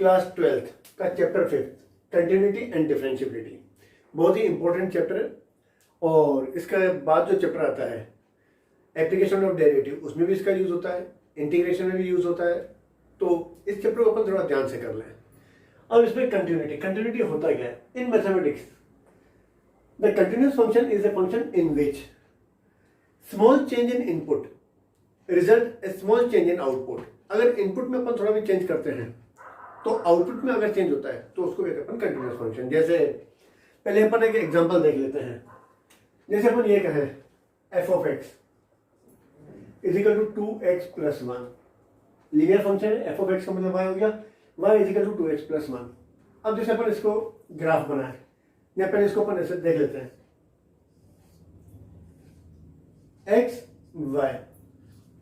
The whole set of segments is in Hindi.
क्लास 12th का चैप्टर 5 कंटिन्यूटी एंड डिफरेंशियबिलिटी बहुत ही इंपॉर्टेंट चैप्टर है। और इसका बाद जो चैप्टर आता है एप्लीकेशन ऑफ डेरिवेटिव, उसमें भी इसका यूज होता है, इंटीग्रेशन में भी यूज होता है। तो इस चैप्टर को अपन थोड़ा ध्यान से कर लें। अब इसमें कंटिन्यूटी होता क्या है in mathematics? The continuous function is a function in which small change in input result A small change in output. अगर इनपुट में अपन थोड़ा भी चेंज करते हैं तो आउटपुट में अगर चेंज होता है तो उसको कहते हैं अपन कंटिन्यूअस फंक्शन। जैसे पहले अपन एक एग्जांपल देख लेते हैं। जैसे अपन ये कहें f of x is equal to 2x plus 1, linear function है। एफ ऑफ एक्स का मतलब y हो गया, y is equal to 2x plus 1। अब जैसे अपन इसको ग्राफ बनाए या पहले इसको अपन ऐसे देख लेते हैं x y।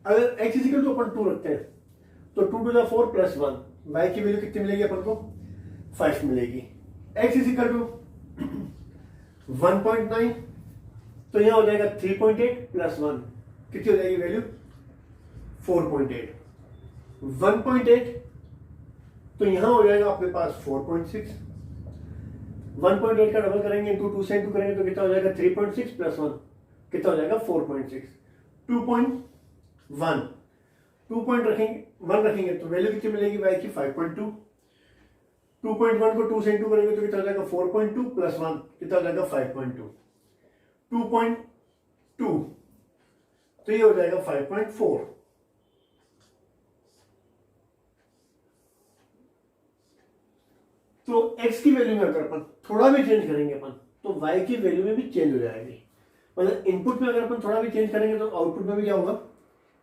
अगर x इज इक्वल टू अपन 2 रखते हैं तो 2 टू द 4 प्लस 1, y की वैल्यू कितनी मिलेगी अपन को 5 मिलेगी। x इज इक्वल टू 1.9 तो यहां हो जाएगा 3.8 प्लस 1, कितनी हो जाएगी वैल्यू 4.8। 1.8 तो यहां हो जाएगा अपने पास 4.6। 1.8 का डबल करेंगे इंटू 2 से इंटू करेंगे तो कितना हो जाएगा 3.6 प्लस 1, कितना हो जाएगा 4.6। 2.1 2 पॉइंट रखेंगे 1 रखेंगे तो वैल्यू कितनी मिलेगी y की 5.2। 2.1 को 2 से इंटू करेंगे तो कितना हो जाएगा 4.2 प्लस 1, कितना हो जाएगा 5.2। 2.2 तो ये हो जाएगा 5.4। तो x की वैल्यू में अगर अपन थोड़ा भी चेंज करेंगे अपन तो y की वैल्यू में भी चेंज हो जाएगी। मतलब इनपुट में अगर अपन थोड़ा भी चेंज करेंगे तो आउटपुट में भी क्या होगा,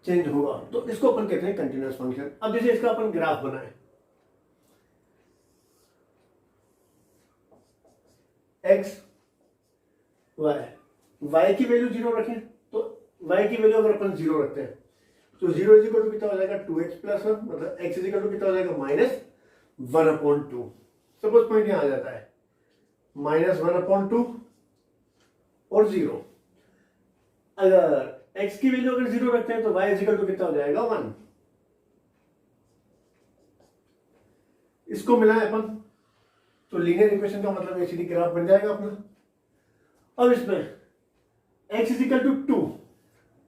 चेंज होगा। तो इसको अपन कहते हैं कंटिन्यूअस फंक्शन। अब जैसे इसका अपन ग्राफ बनाए x y की वैल्यू 0 रखें तो y की वैल्यू अगर अपन 0 रखते हैं तो 0 इज इक्वल टू कितना हो जाएगा 2x प्लस 1, मतलब x इज इक्वल टू कितना हो जाएगा -1/2। सपोज पॉइंट यहां आ जाता है -1/2 और 0। अगर x की वैल्यू अगर 0 रखते हैं तो y इज इक्वल टू कितना हो जाएगा 1। इसको मिलाएं अपन तो लीनियर इक्वेशन का मतलब ये सीधी ग्राफ बन जाएगा अपना। अब इसमें x इज इक्वल टू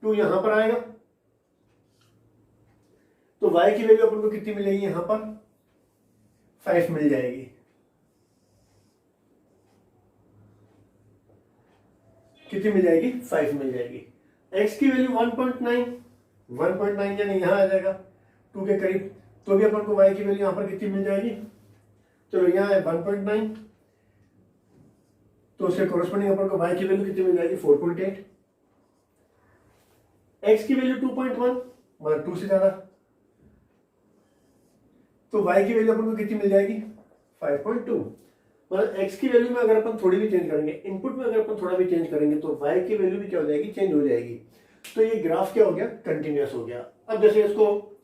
2 यहां पर आएगा तो y की वैल्यू अपन को कितनी मिलेगी, यहां पर 5 मिल जाएगी। कितनी मिल जाएगी 5 मिल जाएगी। x की वैल्यू 1.9 यानी यहां आ जाएगा 2 के करीब, तो भी अपन को y की वैल्यू यहां पर कितनी मिल जाएगी। चलो यहां है 1.9 तो उसके कोरस्पॉन्डिंग अपन को y की वैल्यू कितनी मिल जाएगी 4.8। x की वैल्यू 2.1 मतलब 2 से ज्यादा तो y की वैल्यू अपन को कितनी मिल जाएगी 5.2। मतलब x की वैल्यू में अगर अपन थोड़ी भी चेंज करेंगे, इनपुट में अगर अपन थोड़ा भी चेंज करेंगे तो y की वैल्यू भी क्या हो जाएगी, चेंज हो जाएगी। तो ये ग्राफ क्या हो गया, कंटिन्यूअस हो गया। अब जैसे इसको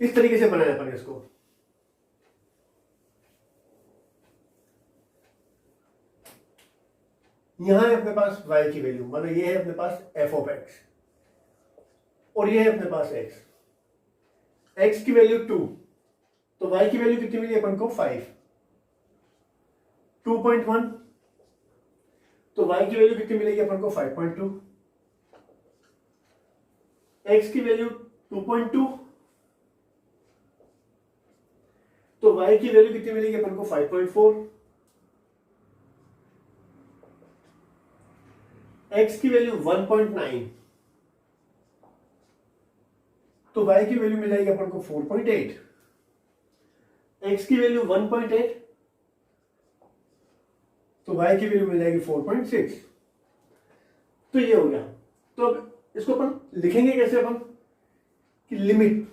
इस तरीके से बनाया अपन इसको, यहां है अपने पास y की वैल्यू, मतलब ये है अपने पास f ऑफ x और ये है अपने पास x की वैल्यू 2 तो y की वैल्यू कितनी मिली अपन को 5। 2.1 तो y की वैल्यू कितनी मिलेगी अपन को 5.2। x की वैल्यू 2.2 तो y की वैल्यू कितनी मिलेगी अपन को 5.4। x की वैल्यू 1.9 तो y की वैल्यू मिल जाएगी अपन को 4.8। x की वैल्यू 1.8 तो y की वैल्यू मिल जाएगी 4.6। तो ये हो गया। तो अब इसको अपन लिखेंगे कैसे अपन कि लिमिट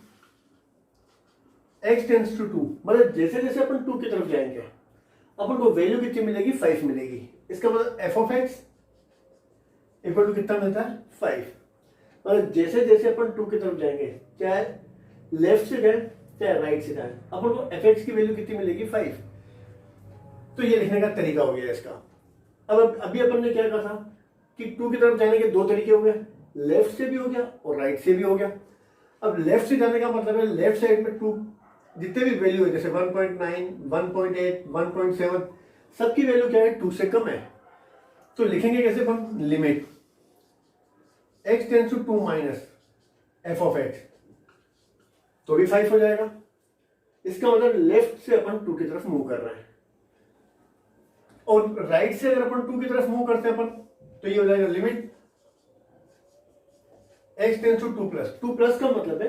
x टेंड्स टू 2, मतलब जैसे जैसे अपन 2 की तरफ जाएंगे अपन को वैल्यू कितनी मिलेगी 5 मिलेगी। इसका मतलब f of x equal to कितना मिलता है 5। मतलब जैसे जैसे अपन 2 की तरफ जाएंगे, चाहे लेफ्ट से जाए चाहे राइट से जाए, अपन को fx की वैल्यू कितनी मिलेगी 5। तो ये लिखने का तरीका हो गया इसका। अब अभी अपन ने क्या कहा था कि 2 की तरफ जाने के 2 तरीके हो गए, लेफ्ट से भी हो गया और राइट से भी हो गया। अब लेफ्ट से जाने का मतलब है लेफ्ट साइड में 2 जितने भी वैल्यू है जैसे 1.9, 1.8, 1.7 सबकी वैल्यू क्या है 2 से कम है। तो लिखेंगे कैसे हम, limit x tends to 2 minus f of x, तो भी 5 हो जाएगा। इसका मतलब लेफ्ट से अपन 2 की तरफ मूव कर रहे हैं, और राइट से अगर अपन 2 की तरफ मूव करते हैं अपन, तो ये हो जाएगा limit x tends to 2 plus का मतलब है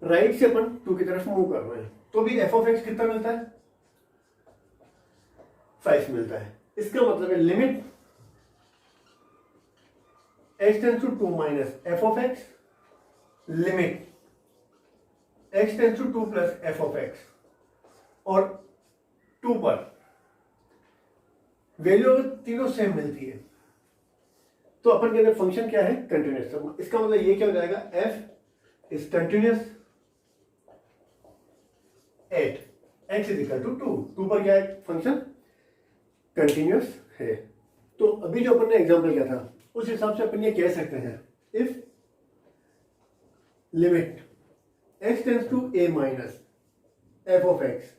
राइट से अपन 2 की तरफ मूव कर रहे हैं, तो भी एफ ऑफ एक्स कितना मिलता है 5 मिलता है। इसका मतलब है limit x tends to 2 minus f of x, limit x tends to 2 plus f of x, और 2 पर वैल्यू अगर तीनों सेम मिलती है तो अपन के अंदर फंक्शन क्या है, कंटिन्यूअस। इसका मतलब ये क्या हो जाएगा, f is continuous at x is equal to 2 पर क्या है फंक्शन कंटिन्यूअस है। तो अभी जो अपन ने एग्जांपल किया था उस हिसाब से अपन ये कह सकते हैं, if limit x tends to a minus f of x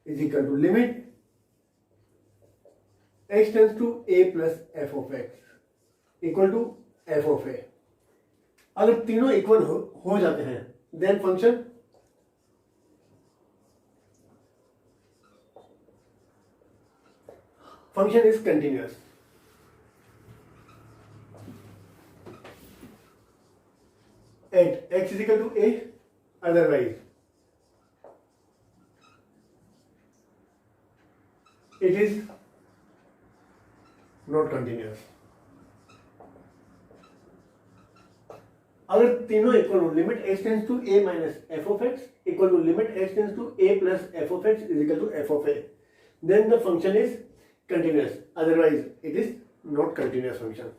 is equal to limit x tends to a plus f of x equal to f of a. अगर तीनों इक्वल हो जाते हैं then function is continuous. At x is equal to a, otherwise it is not continuous. अगर तीनों इक्वल हो, limit x tends to a minus f of x equal to limit x tends to a plus f of x is equal to f of a, then the function is continuous, otherwise it is not continuous function.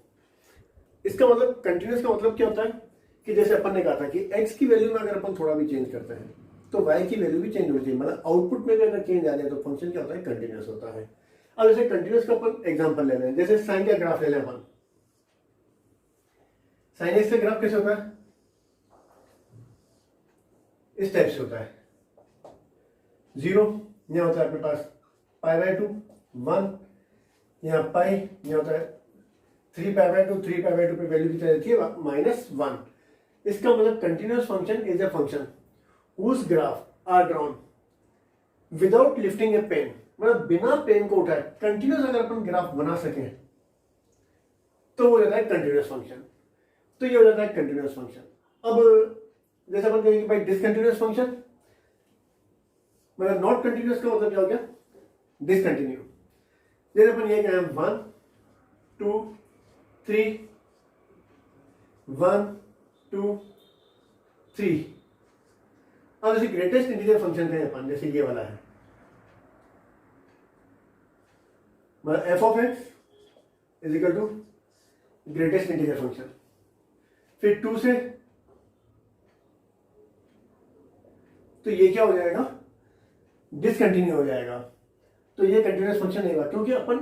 इसका मतलब कंटिन्यूअस का मतलब क्या होता है कि जैसे अपन ने कहा था कि x की वैल्यू में अगर अपन थोड़ा भी चेंज करते हैं तो y की वैल्यू भी चेंज होनी चाहिए, मतलब आउटपुट में अगर चेंज आ जाए तो फंक्शन क्या होता है, कंटिन्यूअस होता है। अब जैसे कंटिन्यूअस का अपन एग्जांपल ले लें, जैसे साइन का ग्राफ ले लें अपन, साइन एक्स का ग्राफ कैसे होता है, इस टाइप से होता है, 0 यहां होता है अपने पास π/2, 1 यहाँ पाई, यहाँ होता है 3π/2, 3π/2 पे वैल्यू कितनी रहती है -1। इसका मतलब continuous function is a function whose graph are drawn without lifting a pen, मतलब बिना पेन को उठाए कंटिन्यूअस अगर अपन ग्राफ बना सकें तो वो जाता है कंटिन्यूअस फंक्शन। तो ये हो जाता है कंटिन्यूअस फंक्शन। अब जैसे अपन कहेंगे भाई डिसकंटिन्यूअस फंक्शन, मतलब नॉट कंटिन्यूअस का मतलब क्या हो गया, डिसकंटिन्यू। जैसे अपन ये कहें 1 2 3 1 2 3। अब जैसे ग्रेटेस्ट इंटीजर फंक्शन कहें अपन, जैसे ये वाला है, मतलब f of x is equal to greatest integer function, फिर 2 से, तो ये क्या हो जाएगा, डिसकंटिन्यू हो जाएगा। तो ये कंटिन्यूअस फंक्शन नहीं होगा क्योंकि अपन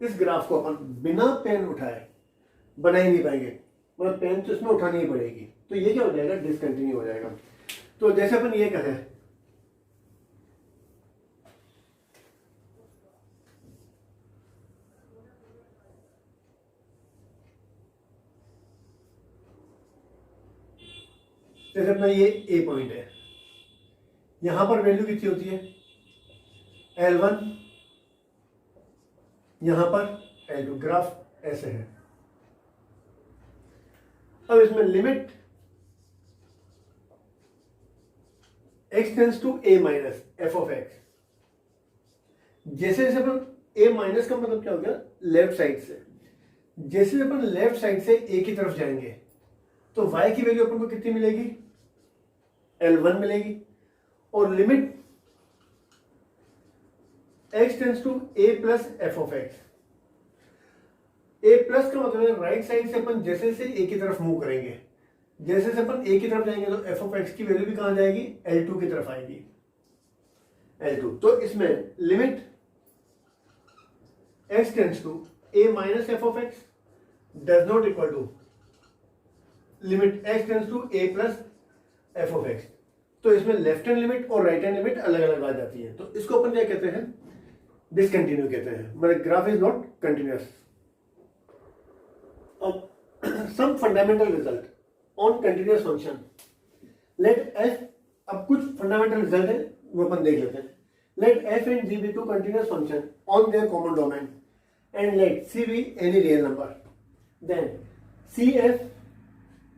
इस ग्राफ को अपन बिना पेन उठाए बना ही नहीं पाएंगे, मतलब पेन तो इसमें उठानी ही पड़ेगी, तो ये क्या हो जाएगा, डिसकंटिन्यू हो जाएगा। तो जैसे अपन ये कहें जैसे अपना ये ए पॉइंट है, यहां पर वैल्यू कितनी होती है L1, यहां पर L2, ग्राफ ऐसे है। अब इसमें limit x tends to a minus f of x, जैसे जैसे अपन a माइनस का मतलब क्या हो गया, लेफ्ट साइड से, जैसे अपन लेफ्ट साइड से a की तरफ जाएंगे तो y की वैल्यू अपन को कितनी मिलेगी, L1 मिलेगी, और limit x tends to a plus f of x, a plus का मतलब है राइट साइड से अपन जैसे जैसे a की तरफ मूव करेंगे, जैसे जैसे अपन a की तरफ जाएंगे तो एफ ऑफ एक्स की वैल्यू भी कहां जाएगी, L2 की तरफ आएगी, L2। तो इसमें limit x tends to a minus f of x does not equal to limit x tends to a plus f of x. तो इसमें लेफ्ट हैंड लिमिट और राइट हैंड लिमिट अलग अलग आ जाती है, तो इसको अपन क्या कहते हैं, डिसकंटिन्यू कहते हैं, मतलब ग्राफ इज नॉट कंटिन्यूअस। अब some fundamental result on continuous function, let f, अब कुछ फंडामेंटल रिजल्ट है वो अपन देख लेते हैं। Late F and G B to continuous function on their common domain and let C be any real number, then C F,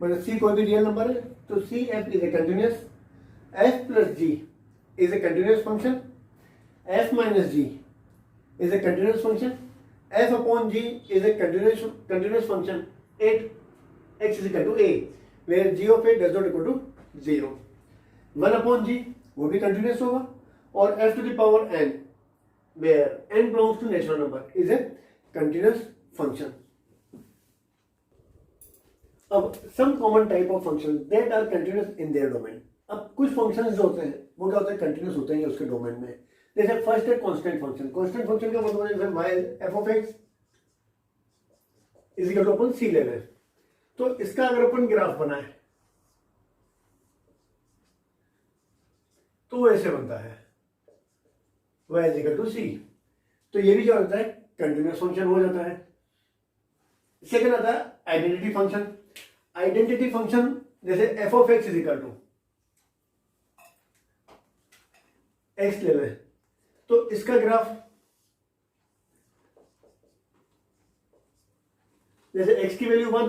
मतलब सी कोई भी रियल नंबर है तो C F is a continuous, F plus ji is a continuous function, F minus ji is a continuous function, f upon g is a continuous function at x is equal to a, where g of a does not equal to 0. 1 upon g वो भी continuous होगा, और f to the power n where n belongs to natural number is a continuous function. अब some common type of functions that are continuous in their domain. अब कुछ functions जो होते हैं वो क्या होते हैं, continuous होते हैं उसके डोमेन में। जैसे फर्स्ट है कांस्टेंट फंक्शन, कांस्टेंट फंक्शन का मतलब जैसे y f of x is equal to अपन c ले लें, तो इसका अगर अपन ग्राफ बनाए तो वो ऐसे बनता है y is equal to c, तो ये भी क्या होता है, कंटिन्यूअस फंक्शन हो जाता है। सेकंड आता है आइडेंटिटी फंक्शन। आइडेंटिटी फंक्शन जैसे f of x is equal to x ले लें, तो इसका ग्राफ जैसे x की वैल्यू 1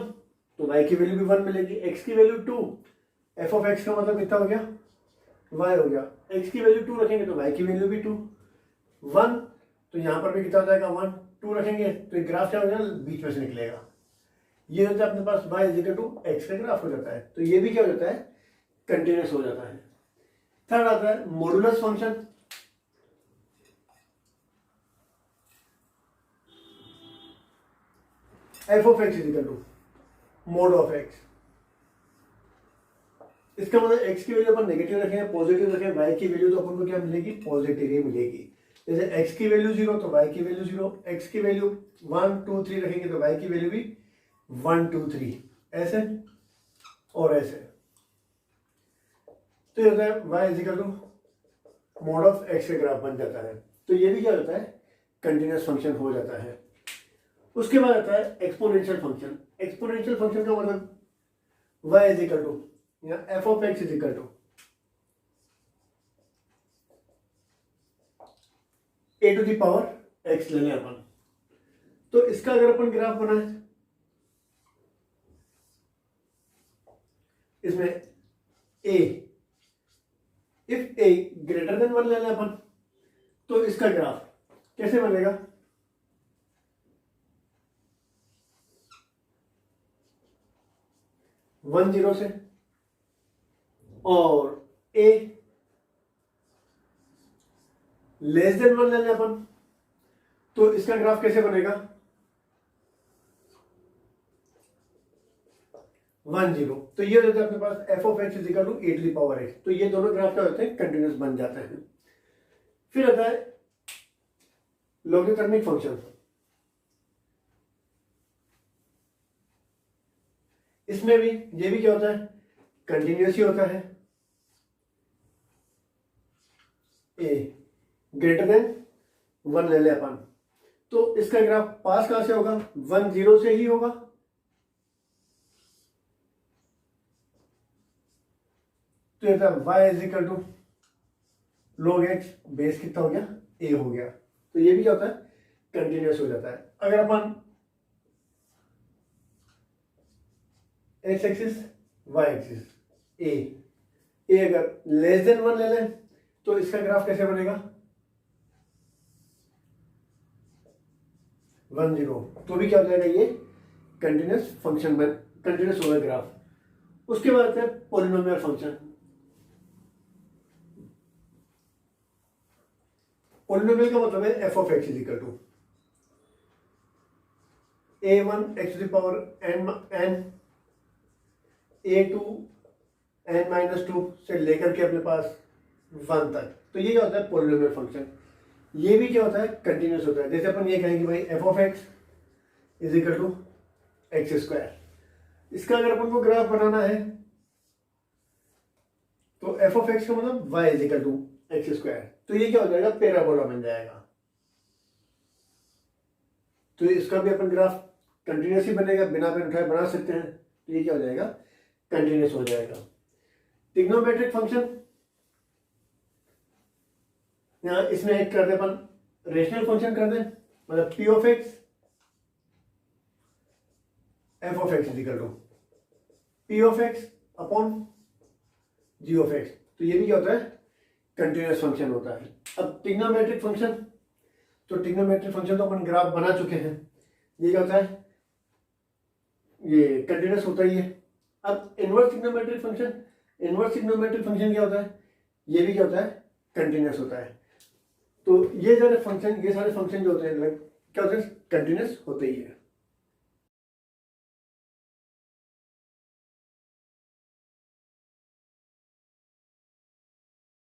तो y की वैल्यू भी 1 मिलेगी, x की वैल्यू 2, f ऑफ x का मतलब कितना हो गया, y हो गया, x की वैल्यू 2 रखेंगे तो y की वैल्यू भी 2, 1 तो यहां पर भी कितना हो जाएगा 1, 2 रखेंगे तो एक ग्राफ क्या हो जाएगा, बीच में से निकलेगा। ये होता है अपने पास y is equal to x का ग्राफ हो जाता है, तो ये भी क्या हो जाता है, कंटिन्यूअस हो जाता है। थर्ड आता है modulus function. f of x is equal to mod of x, इसका मतलब x की वैल्यू अपन नेगेटिव रखें पॉजिटिव रखें, y की वैल्यू तो अपन को क्या मिलेगी, पॉजिटिव ही मिलेगी। जैसे x की वैल्यू 0 तो y की वैल्यू 0, x की वैल्यू 1 2 3 रखेंगे तो y की वैल्यू भी 1 2 3, ऐसे और ऐसे, तो ये होता है y is equal to mod of x का ग्राफ बन जाता है। तो ये भी क्या होता है, कंटिन्यूअस फंक्शन हो जाता है। उसके बाद आता है एक्सपोनेंशियल फंक्शन। एक्सपोनेंशियल फंक्शन का मतलब y इज इक्वल टू या f of x is equal to a to the power x ले लें अपन, तो इसका अगर अपन ग्राफ बनाए, इसमें a if a greater than 1 ले लें अपन, तो इसका ग्राफ कैसे बनेगा, वन जीरो से, और a लेस देन 1 ले लें अपन, तो इसका ग्राफ कैसे बनेगा, 1 0। तो ये हो जाता है अपने पास f of x is equal to a to the power x, तो ये दोनों ग्राफ क्या होते हैं, कंटिन्यूअस बन जाते हैं। फिर आता है लॉगरिथमिक फंक्शन। इसमें भी ये भी क्या होता है, कंटिन्यूअस ही होता है, a ग्रेटर देन 1 ले ले अपन, तो इसका ग्राफ पास कहां से होगा, 1 0 से ही होगा। तो ये था y is equal to log x, base कितना हो गया, a हो गया, तो ये भी क्या होता है, कंटिन्यूअस हो जाता है। अगर अपन x axis y axis a अगर लेस देन 1 ले लें, तो इसका ग्राफ कैसे बनेगा, 1 0, तो भी क्या हो जाएगा, ये कंटिन्यूअस फंक्शन में कंटिन्यूअस होगा ग्राफ। उसके बाद है पॉलिनोमियल फंक्शन। पॉलिनोमियल का मतलब है f of x is equal to a1 x to the power n a2 n minus 2 से लेकर के अपने पास 1 तक, तो ये क्या होता है, पॉलिनोमियल फंक्शन। ये भी क्या होता है, कंटिन्यूअस होता है। जैसे अपन ये कहेंगे भाई f of x is equal to x square, इसका अगर अपन को ग्राफ बनाना है तो एफ ऑफ एक्स का मतलब y is equal to x square, तो ये क्या हो जाएगा, पैराबोला बन जाएगा। तो इसका भी अपन ग्राफ कंटिन्यूस ही बनेगा, बिना पेन उठाए बना सकते हैं। तो ये क्या हो जाएगा, कंटिन्यूस हो जाएगा। ट्रिग्नोमेट्रिक फंक्शन यहाँ इसमें एक कर दे अपन, रेशनल फंक्शन कर दें, मतलब p of x f of x is equal to p of x upon g of x. तो ये भी क्या होता है, कंटिन्यूस फंक्शन होता है। अब ट्रिग्नोमेट्रिक फंक्शन, तो ट्रिग्नोमेट्रिक फंक्शन तो अपन ग्राफ बना चुके हैं, ये क्या होता है, ये कंटिन्यूस होता ही है। अब inverse trigonometric function, inverse trigonometric function क्या होता है, ये भी क्या होता है, कंटिन्यूस होता है। तो ये सारे फंक्शन जो होते हैं क्या होते हैं, कंटिन्यूस होते ही है।